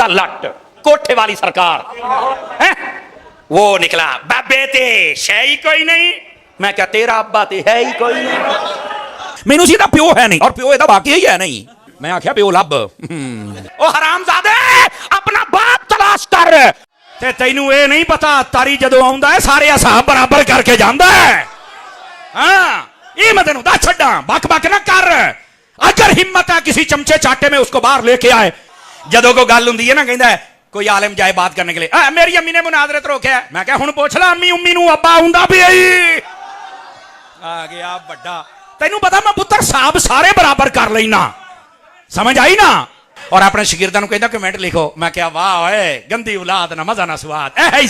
दा लट कोठे वाली सरकार है वो निकला बाबे ते है ही कोई नहीं। मैं क्या तेरा अब्बा ते है ही कोई नहीं। मैनू सीधा प्यो है नहीं और प्यो एदा बाकी ही है नहीं। मैं आख्या प्यो लब ओ हरामजादे अपना बाप तलाश कर ते तैनू ये नहीं पता तारी जदों आउंदा है सारे हिसाब बराबर करके जांदा है। हाँ ये मैं तेनू दस छड्डा बक बक ना कर। अगर हिम्मत है किसी चमचे चाटे में उसको बाहर लेके आए। जदों को गल हुंदी है ना कहंदा है कोई आलिम जाए बात करने के लिए मेरी अम्मी ने मुनाजरत रोकया। मैं क्या हुण पुछ ला अम्मी उम्मी नू अब्बा हुंदा भी आ गया बड़ा। तैनू पता मैं पुत्र साहब सारे बराबर कर लेना समझ आई ना। और अपने शागिर्दां नू कहंदा कमेंट लिखो। मैं क्या वाह ओए गंदी औलाद ना मजा ना स्वाद ऐ ही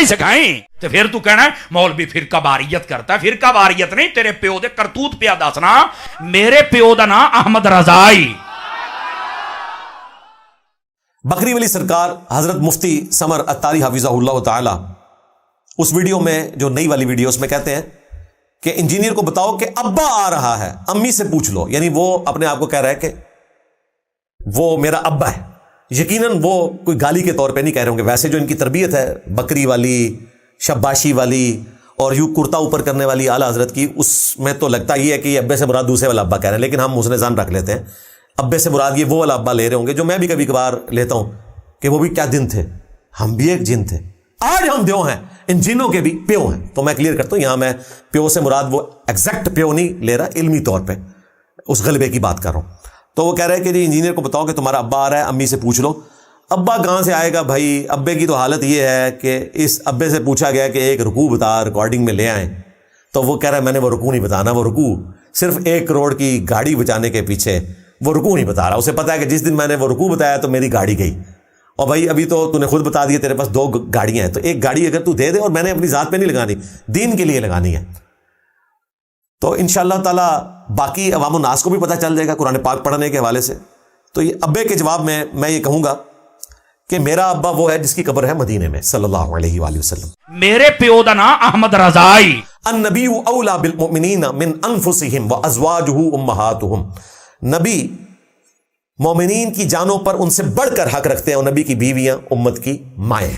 सिखाई ते फिर तू कहना मौलवी फिरका वारियत करता है। फिरका वारियत नहीं तेरे प्यो दे करतूत पिया दसना। मेरे प्यो दा नाम अहमद रजाई। बकरी वली सरकार हजरत मुफ्ती समर अत्तारी हाफिज़हुल्लाह ताला उस वीडियो में जो नई वाली वीडियो उसमें कहते हैं कि इंजीनियर को बताओ कि अब्बा आ रहा है अम्मी से पूछ लो। यानी वो अपने आप को कह रहा है कि वो मेरा अब्बा है। यकीनन वो कोई गाली के तौर पे नहीं कह रहे होंगे। वैसे जो इनकी तरबियत है बकरी वाली शब्बाशी वाली और यूं कुर्ता ऊपर करने वाली आला हजरत की उसमें तो लगता ही है कि अब्बे से मुराद दूसरे वाला अब्बा कह रहे हैं। लेकिन हम उसने जान रख लेते हैं अब्बे से मुराद ये वो वाला अब्बा ले रहे होंगे जो मैं भी कभी कभार लेता हूं कि वो भी क्या दिन थे हम भी एक जिन थे। आज हम द्यो हैं इन जिनों के भी प्यो हैं। तो मैं क्लियर करता हूं यहां मैं प्यो से मुराद वो एग्जैक्ट प्यो नहीं ले रहा इल्मी तौर पे उस गलबे की बात कर रहा हूं। तो वो कह रहे हैं कि जी इंजीनियर को बताओ कि तुम्हारा अब्बा आ रहा है अम्मी से पूछ लो। अब्बा कहां से आएगा भाई। अब्बे की तो हालत ये है कि इस अब्बे से पूछा गया कि एक रुकू बता रिकॉर्डिंग में ले आए तो वो कह रहा है मैंने वो रुकू नहीं बताना। वो रुकू सिर्फ 1 करोड़ की गाड़ी बचाने के पीछे वो रुकू नहीं बता रहा। उसे पता है कि जिस दिन मैंने वो रुकू बताया तो मेरी गाड़ी गई। और भाई अभी तो तूने खुद बता दिया तेरे पास 2 गाड़ियां हैं तो एक गाड़ी अगर तू दे दे और मैंने अपनी जात पे नहीं लगानी दीन के लिए लगानी है तो इंशाअल्लाह ताला बाकी अवाम नास को भी पता चल जाएगा कुरान पाक पढ़ने के हवाले से। तो ये अब्बे के जवाब में मैं ये कहूंगा कि मेरा अब्बा वो है जिसकी कब्र है मदीने में सल्लल्लाहु अलैहि वसल्लम। मेरे प्यो दा नाम अहमद रजाई। अन्नबिय्यु औला बिल मुमिनीना मिन अनफुसिहिम व अज़वाजुहु उम्महातुहुम। नबी मोमिनीन की जानों पर उनसे बढ़कर हक रखते हैं और नबी की बीवियां उम्मत की माएँ।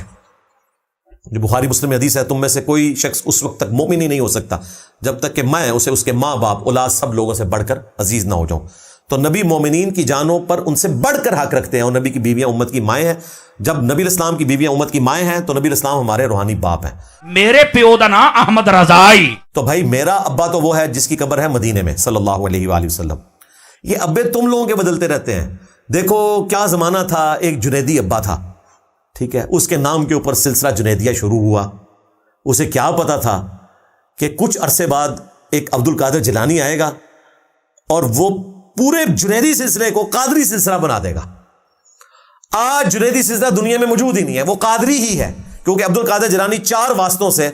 जो बुखारी मुस्लिम में हदीस है तुम में से कोई शख्स उस वक्त तक मोमिन ही नहीं हो सकता जब तक कि मैं उसे उसके माँ बाप औलाद सब लोगों से बढ़कर अजीज ना हो जाऊं। तो नबी मोमिनीन की जानों पर उनसे बढ़कर हक रखते हैं और नबी की बीवियां उम्मत की माएँ हैं। जब नबी इस्लाम की बीवियां उम्मत की माएँ हैं तो नबी इस्लाम हमारे रूहानी बाप हैं। मेरे प्यो दा नाम अहमद रजाई। तो भाई मेरा अब्बा तो वो है जिसकी कब्र है मदीने में सल्लल्लाहु अलैहि वसल्लम। ये अब्बे तुम लोगों के बदलते रहते हैं। देखो क्या जमाना था एक जुनैदी अब्बा था ठीक है उसके नाम के ऊपर सिलसिला जुनैदिया शुरू हुआ। उसे क्या पता था कि कुछ अरसे बाद एक अब्दुल कादिर जिलानी आएगा और वो पूरे जुनैदी सिलसिले को कादरी सिलसिला बना देगा। आज जुनैदी सिलसिला दुनिया में मौजूद ही नहीं है वो कादरी ही है क्योंकि अब्दुल कादिर जिलानी 4 वास्तों से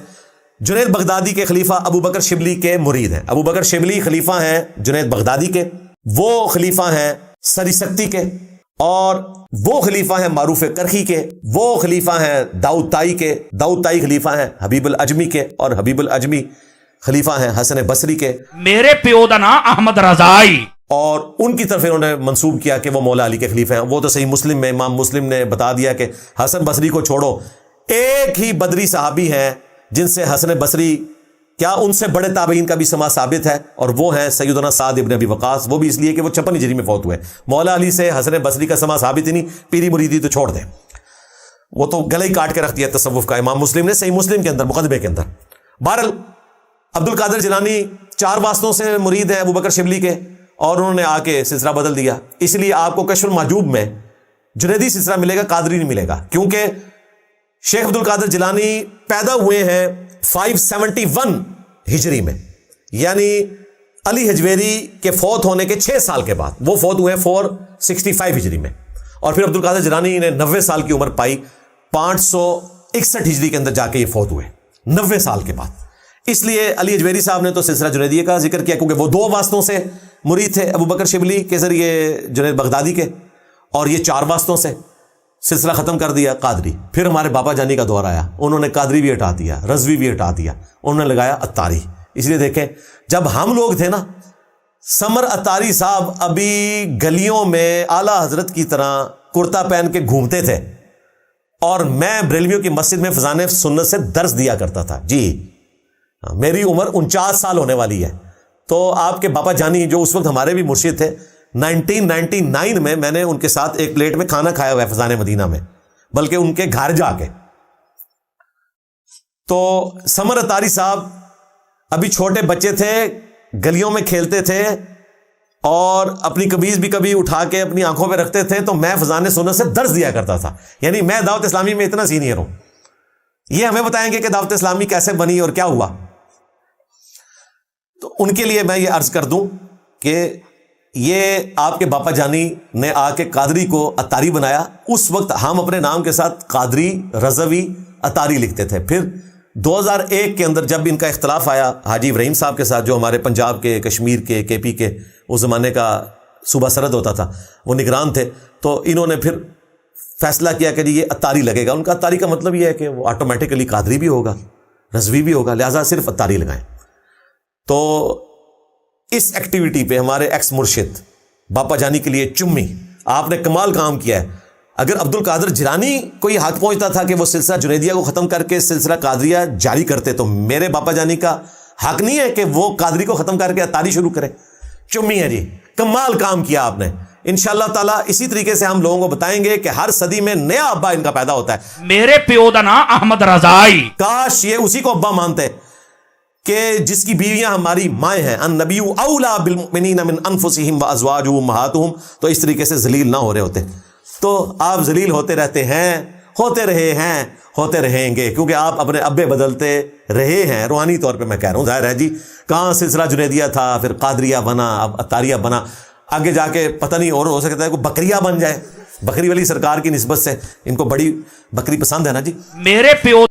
जुनैद बगदादी के खलीफा अबू बकर शिबली के मुरीद हैं। अबू बकर शिबली खलीफा हैं जुनैद बगदादी के। वो खलीफा हैं सरीसक्ती के और वो खलीफा हैं मारूफ करखी के। वो खलीफा हैं दाऊद ताई के। दाऊद ताई खलीफा हैं हबीबुल अजमी के और हबीबुल अजमी खलीफा हैं हसन बसरी के। मेरे प्यो दा नाम अहमद रजाई। और उनकी तरफ इन्होंने मंसूब किया कि वो मौला अली के खलीफे हैं। वो तो सही मुस्लिम में इमाम मुस्लिम ने बता दिया कि हसन बसरी को छोड़ो एक ही बदरी सहाबी हैं जिनसे हसन बसरी क्या उनसे बड़े ताबईन का भी समा साबित है और वो हैं सैयदना साद इब्न अबी वक़ास। वो भी इसलिए कि वो 56 हिजरी में फौत हुए। मौला अली से हसन बसरी का समा साबित ही नहीं पीरी मुरीदी तो छोड़ दें वो तो गले ही काट के रख दिया तसव्वुफ का इमाम मुस्लिम ने सही मुस्लिम के अंदर मुकदमे के अंदर। बहरहाल अब्दुल कादिर जिलानी 4 वास्तों से मुरीद है अबू बकर शिबली के और उन्होंने आके सिलसिला बदल दिया। इसलिए आपको कश्फुल महजूब में जुनैदी सिलसिला मिलेगा कादरी नहीं मिलेगा क्योंकि शेख अब्दुल कादिर जिलानी पैदा हुए हैं 571 हिजरी में यानी अली हजवेरी के फौत होने के 6 साल के बाद। वो फौत हुए 465 हिजरी में और फिर अब्दुल कादिर जिलानी ने 90 साल की उम्र पाई 561 हिजरी के अंदर जाके ये फौत हुए 90 साल के बाद। इसलिए अली हजवेरी साहब ने तो सिलसिला जुनैदिया का जिक्र किया क्योंकि वो 2 वास्तों से मुरीद थे अबू बकर शिबली के जरिए जुनैद बगदादी के और ये 4 वास्तों से सिलसिला खत्म कर दिया कादरी। फिर हमारे बाबा जानी का दौर आया उन्होंने कादरी भी हटा दिया रजवी भी हटा दिया उन्होंने लगाया अत्तारी। इसलिए देखें जब हम लोग थे ना समर अत्तारी साहब अभी गलियों में आला हजरत की तरह کرتا پہن کے گھومتے تھے اور میں بریلویوں کی مسجد میں فضان سنت سے درس دیا کرتا تھا. جی میری عمر 49 سال ہونے والی ہے. تو آپ کے باپا جانی جو اس وقت ہمارے بھی مرشد تھے, 1999 میں نے ان کے ساتھ ایک پلیٹ میں کھانا کھایا ہوا ہے فضان مدینہ میں, بلکہ ان کے گھر جا کے. تو سمر اتاری صاحب ابھی چھوٹے بچے تھے, گلیوں میں کھیلتے تھے اور اپنی قمیض بھی کبھی اٹھا کے اپنی آنکھوں پہ رکھتے تھے. تو میں فضان سنت سے درس دیا کرتا تھا. یعنی میں دعوت اسلامی میں اتنا سینئر ہوں. یہ ہمیں بتائیں گے کہ دعوت اسلامی کیسے بنی اور کیا ہوا. تو ان کے لیے میں یہ عرض کر دوں کہ یہ آپ کے باپا جانی نے آ کے قادری کو اتاری بنایا. اس وقت ہم اپنے نام کے ساتھ قادری, رضوی, اتاری لکھتے تھے. پھر 2001 کے اندر جب ان کا اختلاف آیا حاجی ابراہیم صاحب کے ساتھ, جو ہمارے پنجاب کے, کشمیر کے, کے پی کے اس زمانے کا صوبہ سرحد ہوتا تھا, وہ نگران تھے, تو انہوں نے پھر فیصلہ کیا کہ جی یہ اتاری لگے گا. ان کا اتاری کا مطلب یہ ہے کہ وہ آٹومیٹیکلی قادری بھی ہوگا, رضوی بھی ہوگا, لہٰذا صرف اتاری لگائیں. تو اس ایکٹیویٹی پہ ہمارے ایکس مرشد باپا جانی کے لیے چمی, آپ نے کمال کام کیا ہے. اگر عبد القادر جیلانی کو یہ حق پہنچتا تھا کہ وہ سلسلہ جنیدیہ کو ختم کر کے سلسلہ قادریہ جاری کرتے, تو میرے باپا جانی کا حق نہیں ہے کہ وہ قادری کو ختم کر کے اتاری شروع کرے. چمی ہے جی, کمال کام کیا آپ نے. انشاءاللہ تعالیٰ اسی طریقے سے ہم لوگوں کو بتائیں گے کہ ہر صدی میں نیا ابا ان کا پیدا ہوتا ہے. میرے پیو دا نام احمد رضائی. کاش یہ اسی کو ابا مانتے کہ جس کی بیویاں ہماری مائیں ہیں. النبی اولا بالمؤمنین من انفسہم وازواجہ امہاتہم. تو اس طریقے سے ذلیل نہ ہو رہے ہوتے. تو آپ ذلیل ہوتے رہتے ہیں, ہوتے رہے ہیں, ہوتے رہیں گے, کیونکہ آپ اپنے ابے بدلتے رہے ہیں. روحانی طور پہ میں کہہ رہا ہوں, ظاہر ہے جی, کہاں سلسلہ جنیدیہ تھا, پھر قادریہ بنا, اب اتاریہ بنا, آگے جا کے پتہ نہیں اور ہو سکتا ہے کوئی بکریہ بن جائے. بکری والی سرکار کی نسبت سے ان کو بڑی بکری پسند ہے نا جی. میرے پیو